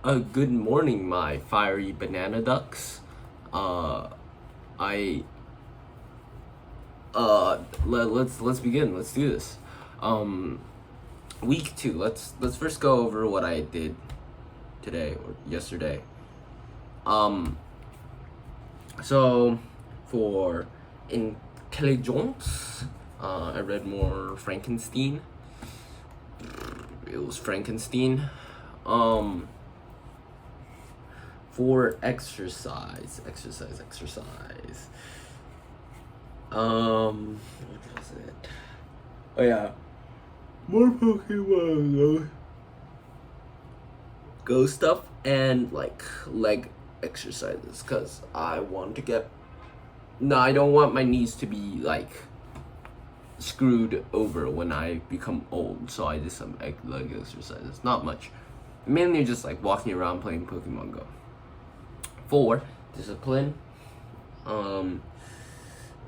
Good morning, my fiery banana ducks. Uh, I let's begin. Let's do this. Um, week two. Let's first go over what I did today or yesterday. Um, so for intelligence, I read more Frankenstein. It was Frankenstein. For exercise. What was it? Oh yeah, more Pokemon Go stuff and like leg exercises because I want to get. No, I don't want my knees to be like screwed over when I become old. So I did some leg exercises. Not much. Mainly just like walking around playing Pokemon Go. 4, discipline.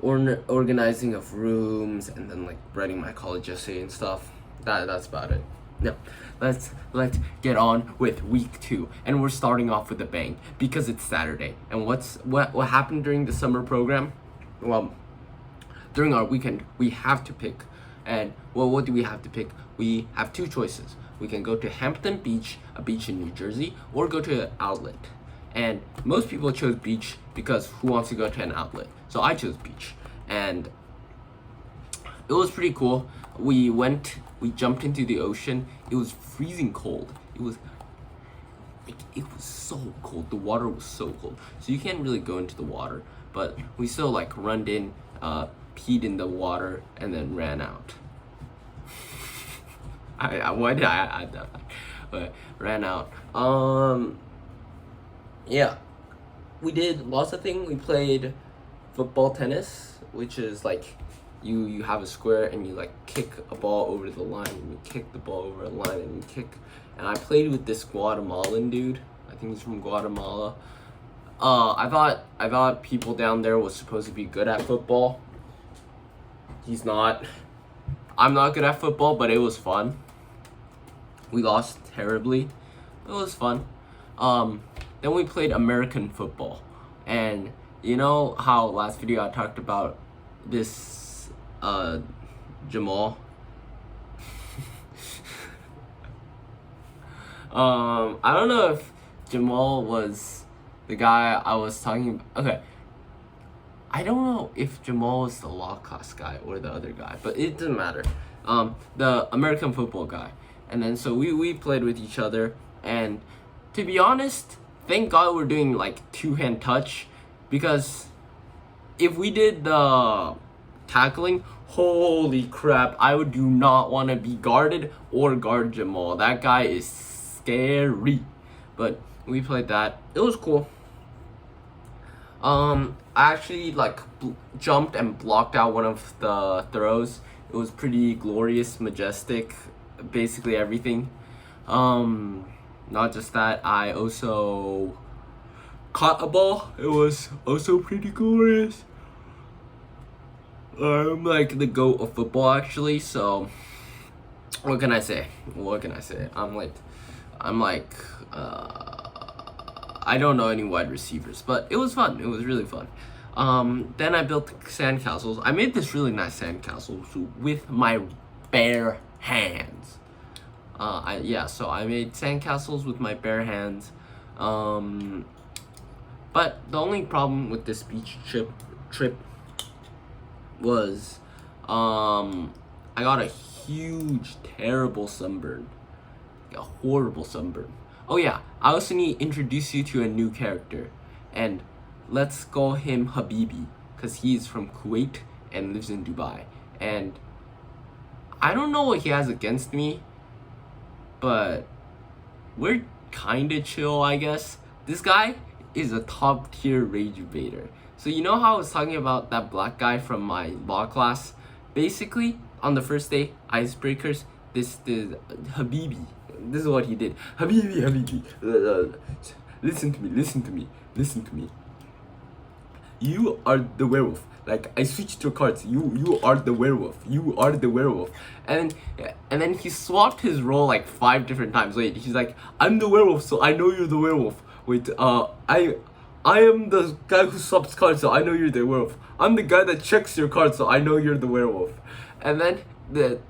Organizing of rooms and then like writing my college essay and stuff. That's about it. Now, let's get on with week 2, and we're starting off with a bang because it's Saturday. And what happened during the summer program? Well, during our weekend, we have to pick. And well, what do we have to pick? We have 2 choices. We can go to Hampton Beach, a beach in New Jersey, or go to an outlet. And most people chose beach because who wants to go to an outlet? So I chose beach. And it was pretty cool. We jumped into the ocean. It was freezing cold. It was so cold. The water was so cold. So you can't really go into the water. But we still like run in, peed in the water, and then ran out. Why did I add that? But ran out. Yeah, we did lots of things. We played football tennis, which is like you have a square and you like kick a ball over the line, and you kick the ball over a line, and you kick. And I played with this Guatemalan dude. I think he's from Guatemala. I thought people down there was supposed to be good at football. He's not. I'm not good at football, but it was fun. We lost terribly. It was fun. Then we played American football. And you know how last video I talked about this Jamal? I don't know if Jamal was the guy I was talking about. Okay. I don't know if Jamal is the law class guy or the other guy, but it doesn't matter. The American football guy. And then so we played with each other, and to be honest, thank God we're doing like 2-hand touch, because if we did the tackling, holy crap, I do not want to be guarded or guard Jamal. That guy is scary. But we played that. It was cool. I actually like jumped and blocked out one of the throws. It was pretty glorious, majestic, basically everything. Not just that, I also caught a ball. It was also pretty glorious. I'm like the GOAT of football actually, so what can I say? I'm like I don't know any wide receivers, but it was fun. It was really fun. Then I built sandcastles. I made this really nice sandcastle with my bare hands. So I made sandcastles with my bare hands. But the only problem with this beach trip was I got a huge, terrible sunburn. A horrible sunburn. Oh yeah, I also need to introduce you to a new character, and let's call him Habibi, because he's from Kuwait and lives in Dubai. And I don't know what he has against me, but we're kinda chill, I guess. This guy is a top tier rage baiter. So you know how I was talking about that black guy from my law class? Basically, on the first day, icebreakers, this Habibi. This is what he did. Habibi. Listen to me. you are the werewolf. Like, I switched your cards. You are the werewolf. You are the werewolf. And then he swapped his role like 5 different times. Wait, he's like, I'm the werewolf, so I know you're the werewolf. Wait, I am the guy who swaps cards, so I know you're the werewolf. I'm the guy that checks your cards, so I know you're the werewolf. And then the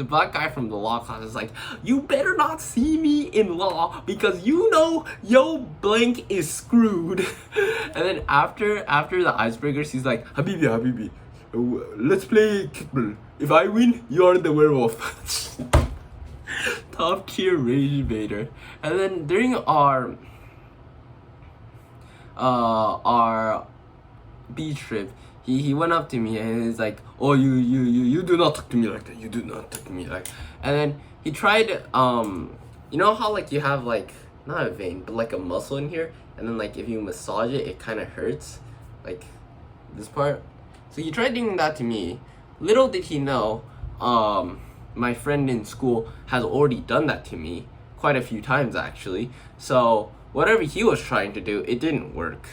black guy from the law class is like, you better not see me in law because you know yo blank is screwed. And then after the icebreakers, he's like, Habibi, let's play kickball. If I win, you're the werewolf. Top tier rage baiter. And then during our beach trip, he went up to me and he's like, oh, you do not talk to me like that. You do not talk to me like. And then he tried, you know how like you have like, not a vein, but like a muscle in here, and then like if you massage it, it kind of hurts, like this part. So he tried doing that to me. Little did he know, my friend in school has already done that to me quite a few times actually. So whatever he was trying to do, it didn't work.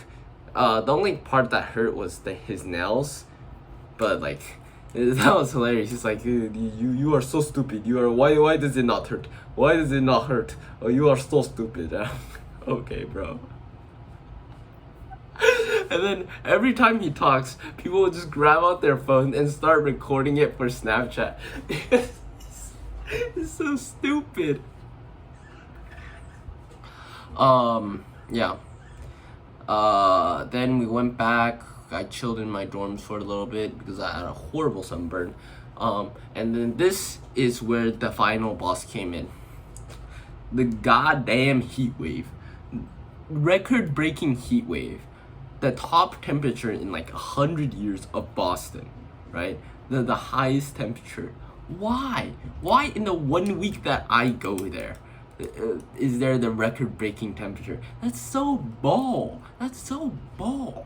The only part that hurt was his nails, but like that was hilarious. He's like, you are so stupid. You are why does it not hurt? Why does it not hurt? Oh, you are so stupid. Okay, bro. And then every time he talks, people will just grab out their phone and start recording it for Snapchat. It's so stupid. Yeah. Then we went back. I chilled in my dorms for a little bit because I had a horrible sunburn. And then this is where the final boss came in. The goddamn heat wave. Record-breaking heat wave. The top temperature in like 100 years of Boston, right? The highest temperature. Why? Why in the 1 week that I go there? Is there the record-breaking temperature? That's so ball. That's so ball.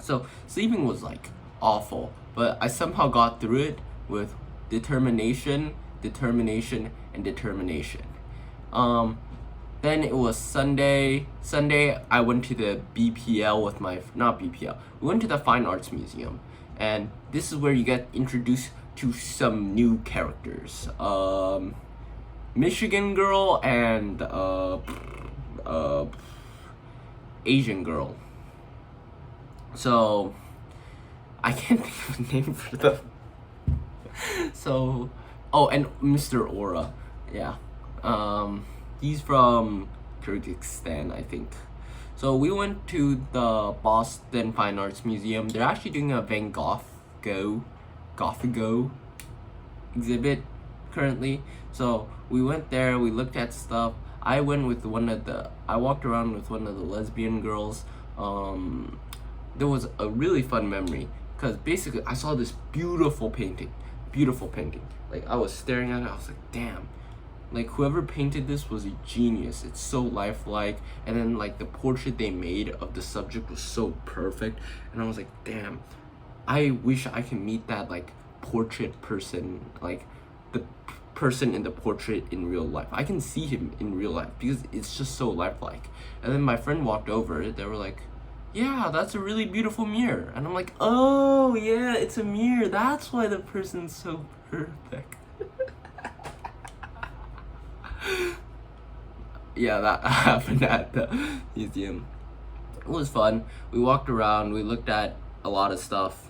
So sleeping was like awful, but I somehow got through it with determination. Then it was Sunday. I went to the BPL with not BPL. We went to the Fine Arts Museum, and this is where you get introduced to some new characters. Michigan girl and Asian girl. So I can't think of a name for them. So and Mr. Aura. Yeah. He's from Kyrgyzstan, I think. So we went to the Boston Fine Arts Museum. They're actually doing a Van Gogh exhibit currently. So we went there, we looked at stuff. I walked around with one of the lesbian girls. There was a really fun memory because basically I saw this beautiful painting. Like I was staring at it, I was like, damn. Like whoever painted this was a genius. It's so lifelike, and then like the portrait they made of the subject was so perfect, and I was like, damn, I wish I can meet that like portrait person, like the person in the portrait in real life. I can see him in real life because it's just so lifelike. And then my friend walked over, they were like, yeah, that's a really beautiful mirror. And I'm like, oh yeah, it's a mirror, that's why the person's so perfect. Yeah, that happened at the museum. It was fun. We walked around, we looked at a lot of stuff.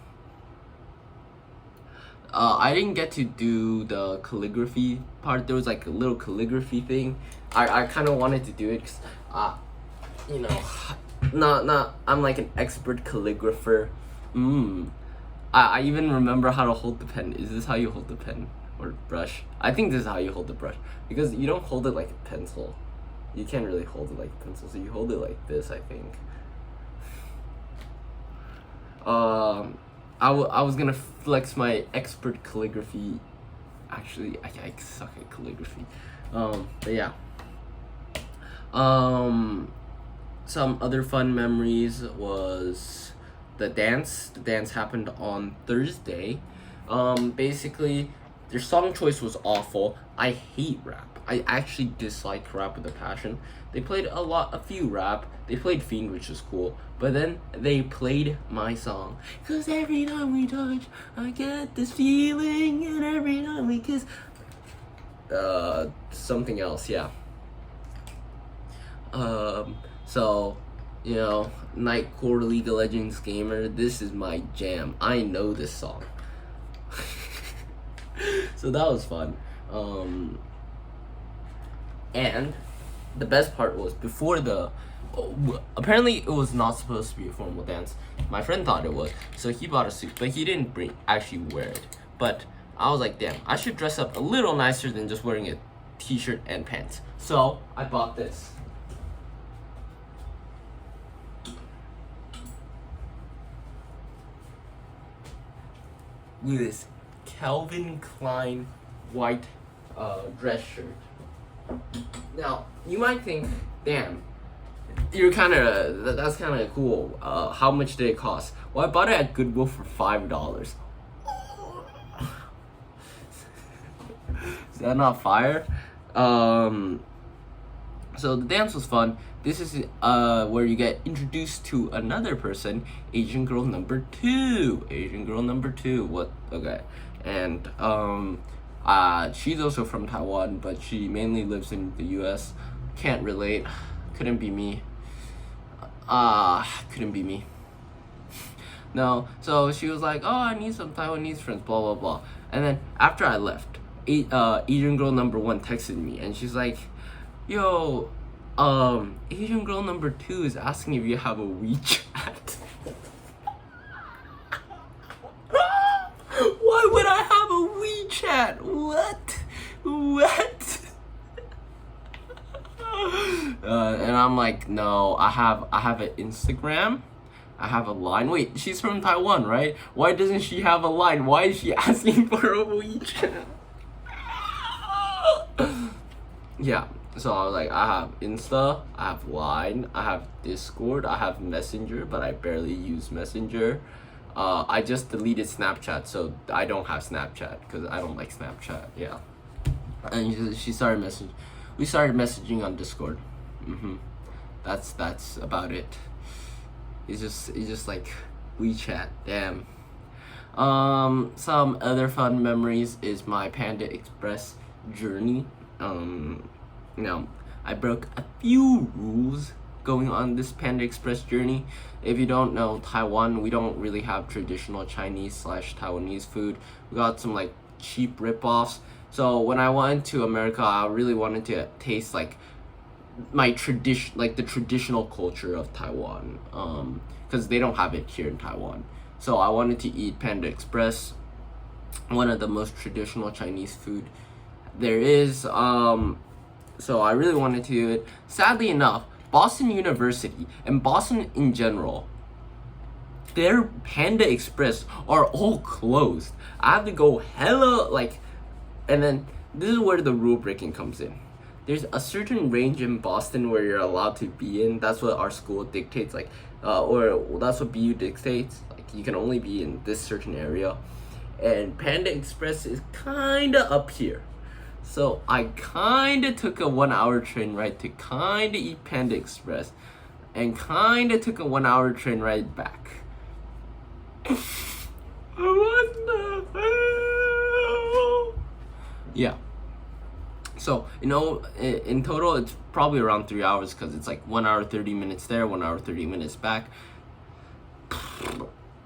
I didn't get to do the calligraphy part. There was like a little calligraphy thing. I kind of wanted to do it because, you know, I'm like an expert calligrapher. I even remember how to hold the pen. Is this how you hold the pen or brush? I think this is how you hold the brush because you don't hold it like a pencil. You can't really hold it like a pencil, so you hold it like this, I think. I was gonna flex my expert calligraphy. Actually, I suck at calligraphy. But yeah. Some other fun memories was the dance. The dance happened on Thursday. Basically, their song choice was awful. I hate rap. I actually dislike rap with a passion. They played a few rap. They played Fiend, which was cool. But then they played my song. Cause every time we touch, I get this feeling, and every time we kiss, something else, yeah. So, you know, Nightcore League of Legends gamer, this is my jam. I know this song. So that was fun. And the best part was before apparently it was not supposed to be a formal dance. My friend thought it was, so he bought a suit, but he didn't actually wear it. But I was like, damn, I should dress up a little nicer than just wearing a t-shirt and pants. So I bought this. Look at this Calvin Klein white dress shirt. Now you might think, damn, that's kind of cool. How much did it cost? Well, I bought it at Goodwill for $5. Is that not fire? So the dance was fun. This is where you get introduced to another person, Asian girl number 2. Asian girl number 2. What? Okay. And she's also from Taiwan, but she mainly lives in the US. Can't relate. Couldn't be me. Couldn't be me. No. So she was like, "Oh, I need some Taiwanese friends." Blah blah blah. And then after I left, Asian girl number 1 texted me, and she's like, "Yo, Asian girl number 2 is asking if you have a WeChat." Why would I have a WeChat? What? And I'm like, no, I have an Instagram. I have a Line. Wait, she's from Taiwan, right? Why doesn't she have a Line? Why is she asking for a WeChat? Yeah. So I was like, I have Insta, I have Line, I have Discord, I have Messenger, but I barely use Messenger. I just deleted Snapchat, so I don't have Snapchat because I don't like Snapchat. Yeah. And she started messaging. We started messaging on Discord. That's about it. It's just like WeChat. Damn. Some other fun memories is my Panda Express journey. I broke a few rules going on this Panda Express journey. If you don't know, Taiwan, we don't really have traditional Chinese/Taiwanese food. We got some like cheap ripoffs. So when I went to America, I really wanted to taste like my the traditional culture of Taiwan, because they don't have it here in Taiwan. So I wanted to eat Panda Express, one of the most traditional Chinese food there is. So I really wanted to do it. Sadly enough, Boston University and Boston in general, their Panda Express are all closed. I have to go and then this is where the rule breaking comes in. There's a certain range in Boston where you're allowed to be in. That's what our school dictates, or that's what BU dictates. Like, you can only be in this certain area. And Panda Express is kinda up here. So I kinda took a 1-hour train ride to kinda eat Panda Express, and kinda took a 1-hour train ride back. What the hell? Yeah. So, in total, it's probably around 3 hours because it's like 1 hour, 30 minutes there, 1 hour, 30 minutes back.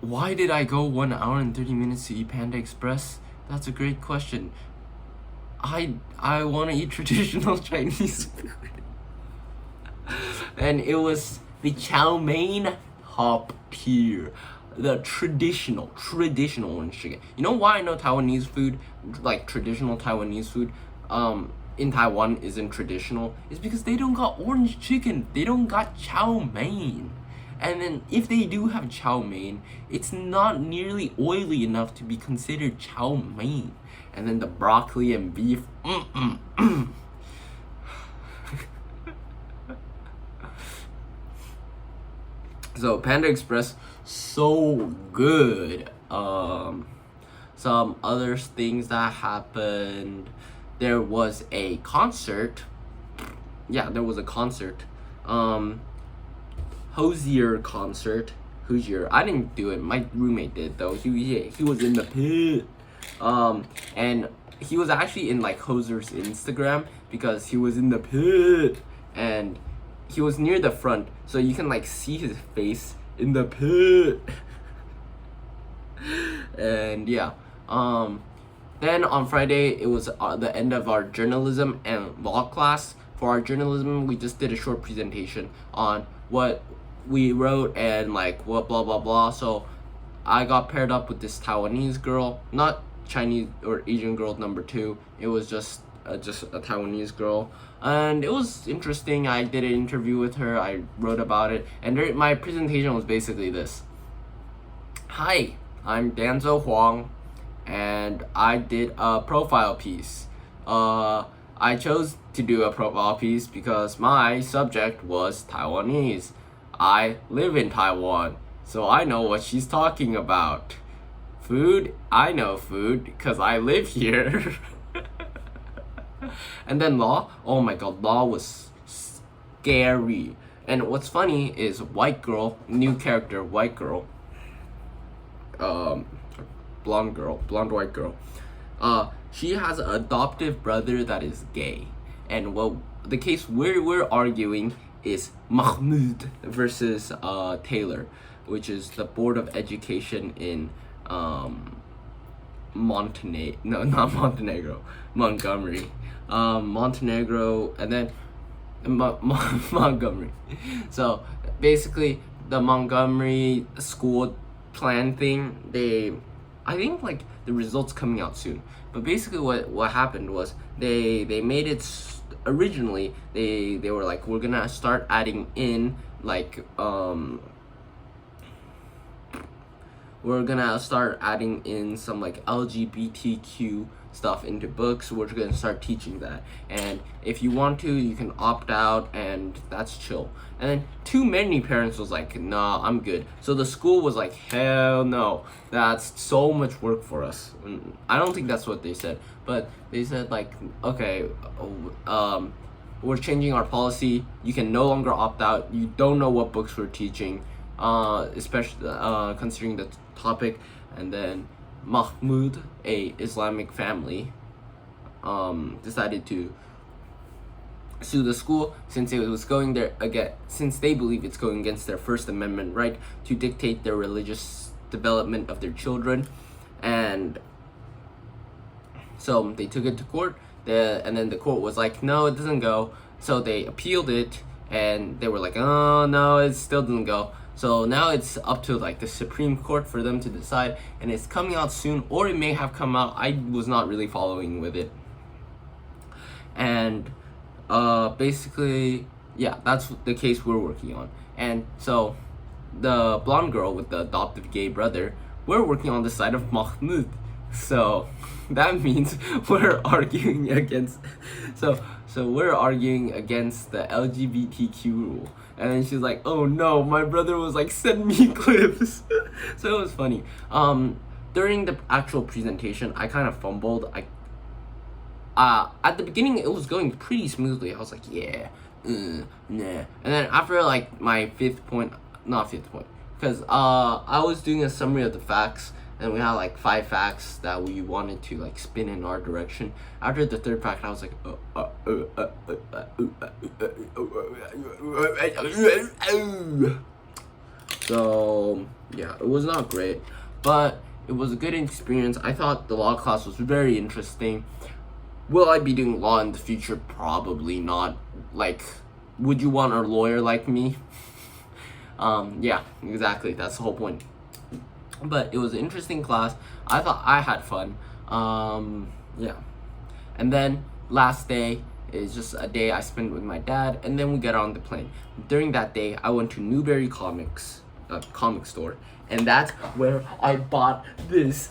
Why did I go 1 hour and 30 minutes to eat Panda Express? That's a great question. I want to eat traditional Chinese food. And it was the chow mein top tier. The traditional orange chicken. You know why I know Taiwanese food, like traditional Taiwanese food, in Taiwan isn't traditional? It's because they don't got orange chicken. They don't got chow mein. And then if they do have chow mein, it's not nearly oily enough to be considered chow mein. And then the broccoli and beef. So Panda Express, so good. Some other things that happened. there was a concert. Yeah, there was a concert. Hozier concert. Hozier. I didn't do it. My roommate did though. He was in the pit. And he was actually in like Hozier's Instagram because he was in the pit and he was near the front, so you can like see his face in the pit. And yeah, then on Friday it was the end of our journalism and law class. For our journalism, we just did a short presentation on what we wrote and like what blah blah blah. So I got paired up with this Taiwanese girl, not Chinese or Asian girl number 2. It was just a Taiwanese girl, and it was interesting. I did an interview with her. I wrote about it, and my presentation was basically this. Hi, I'm Danzo Huang, and I did a profile piece. I chose to do a profile piece because my subject was Taiwanese. I live in Taiwan, so I know what she's talking about. Food, I know food because I live here. And then law, oh my god, law was scary. And what's funny is white girl, new character, white girl, blonde white girl. She has an adoptive brother that is gay, and the case we're arguing is Mahmoud versus Taylor, which is the Board of Education in Montgomery, Montenegro, and then Montgomery. So basically, the Montgomery school plan thing, I think like the results coming out soon. But basically, what happened was they made it originally. They were like, we're gonna start adding in like we're gonna start adding in some like LGBTQ stuff into books. We're gonna start teaching that, and if you want to, you can opt out, and that's chill. And then too many parents was like, nah, I'm good. So the school was like, hell no, that's so much work for us. I don't think that's what they said, but they said like, okay, we're changing our policy. You can no longer opt out. You don't know what books we're teaching, especially considering the topic. And then Mahmoud, a Islamic family, decided to sue the school since it was going there again, since they believe it's going against their First Amendment right to dictate their religious development of their children. And so they took it to court, and then the court was like, no, it doesn't go. So they appealed it, and they were like, oh no, it still doesn't go. So now it's up to like the Supreme Court for them to decide, and it's coming out soon, or it may have come out. I was not really following with it. And basically, yeah, that's the case we're working on. And so the blonde girl with the adoptive gay brother, we're working on the side of Mahmoud. So that means we're arguing against so we're arguing against the LGBTQ rule. And then she's like, oh no, my brother was like, send me clips. So it was funny. During the actual presentation, I kind of fumbled. At the beginning it was going pretty smoothly. I was like, yeah, nah. And then after like my fifth point, because I was doing a summary of the facts, and we had like 5 facts that we wanted to like spin in our direction. After the 3rd fact, I was like, so yeah, it was not great, but it was a good experience. I thought the law class was very interesting. Will I be doing law in the future? Probably not. Like, would you want a lawyer like me? Yeah, exactly. That's the whole point. But it was an interesting class. I thought I had fun. Yeah. And then last day is just a day I spent with my dad, and then we get on the plane. During that day, I went to Newberry Comics, comic store, and that's where I bought this.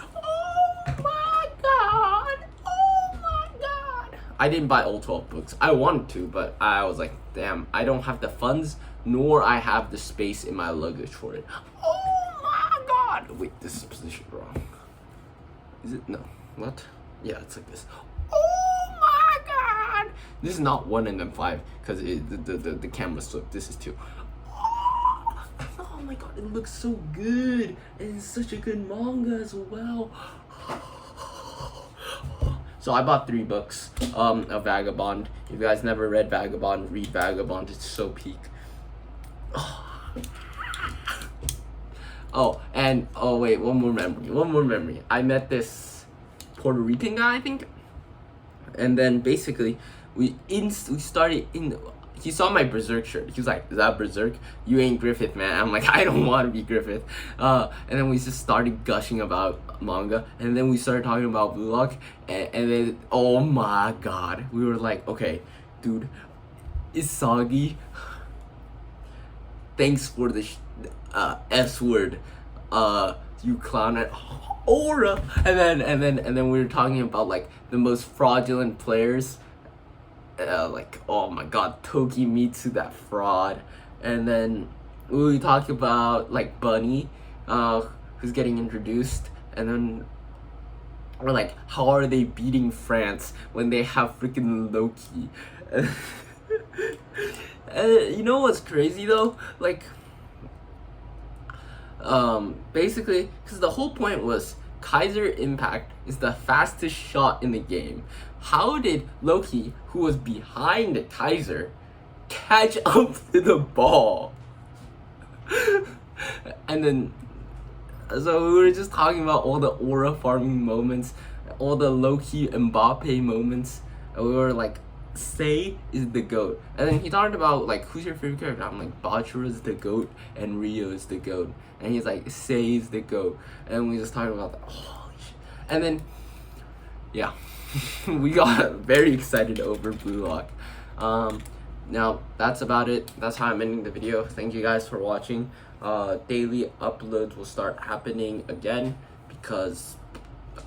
I didn't buy all 12 books. I wanted to, but I was like, damn, I don't have the funds, nor I have the space in my luggage for it. Oh my god! Wait, this is positioned wrong. Is it? No. What? Yeah, it's like this. Oh my This is not 1 and then 5 because the camera slipped. This is 2. Oh my god, it looks so good, and it's such a good manga as well. So I bought 3 books of Vagabond. If you guys never read Vagabond, read Vagabond. It's so peak. Wait, one more memory. I met this Puerto Rican guy, I think, and then basically we started in. He saw my Berserk shirt. He was like, "Is that Berserk? You ain't Griffith, man." I'm like, "I don't want to be Griffith." And then we just started gushing about manga, and then we started talking about Blue Lock, and then oh my god, we were like, "Okay, dude, Isagi, thanks for the S word, you clown it, aura." And then we were talking about like the most fraudulent players. Like, oh my god, Tokimitsu, that fraud. And then we talked about like Bunny, who's getting introduced, and then we're like, how are they beating France when they have freaking Loki? You know what's crazy though? Like, basically, because the whole point was Kaiser Impact is the fastest shot in the game. How did Loki, who was behind the Kaiser, catch up to the ball? And then, so we were just talking about all the aura farming moments, all the Loki Mbappe moments, and we were like, Sei is the GOAT. And then he talked about like, who's your favorite character? I'm like, Bachira is the GOAT and Rio is the GOAT. And he's like, Sei is the GOAT. And we just talked about that. Holy shit. And then, yeah, we got very excited over Blue Lock. Now that's about it. That's how I'm ending the video. Thank you guys for watching. Daily uploads will start happening again because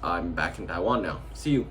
I'm back in Taiwan now. See you.